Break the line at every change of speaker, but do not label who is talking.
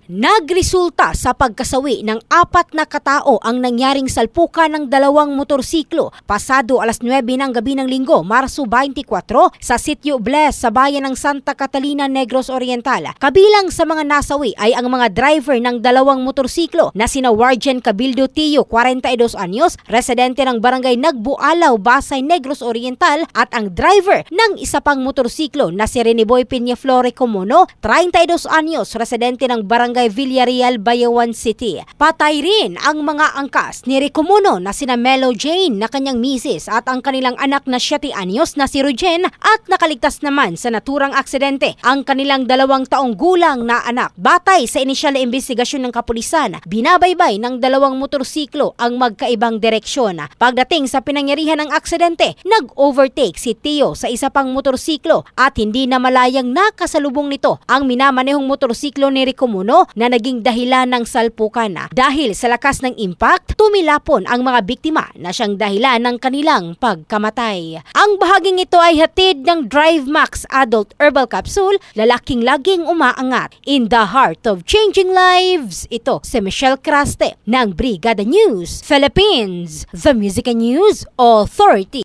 Nagresulta sa pagkasawi ng 4 na katao ang nangyaring salpukan ng 2 motorsiklo pasado alas 9 ng gabi ng Linggo, Marso 24 sa Sitio Bles sa bayan ng Santa Catalina, Negros Oriental. Kabilang sa mga nasawi ay ang mga driver ng 2 motorsiklo na sina Wargen Cabildo Tio, 42 anyos, residente ng barangay Nagbualaw, Basay, Negros Oriental, at ang driver ng isa pang motorsiklo na si Reniboy Peñaflore Comono, 32 anyos, residente ng barangay Villarreal, Bayawan City. Patay rin ang mga angkas ni Ricomuno na sina Melo Jane na kanyang misis at ang kanilang anak na 7 anyos na si Rujen, at nakaligtas naman sa naturang aksidente ang kanilang 2 taong gulang na anak. Batay sa inisyal na investigasyon ng kapulisan, binabaybay ng 2 motorsiklo ang magkaibang direksyon. Pagdating sa pinangyarihan ng aksidente, nag-overtake si Tio sa isa pang motorsiklo at hindi na malayang nakasalubong nito ang minamanehong motorsiklo ni Ricomuno na naging dahilan ng salpukan. Dahil sa lakas ng impact, tumilapon ang mga biktima na siyang dahilan ng kanilang pagkamatay. Ang bahaging ito ay hatid ng Drive Max Adult Herbal Capsule, lalaking laging umaangat. In the heart of changing lives, ito si Michelle Craste ng Brigada News Philippines, the Music and News Authority.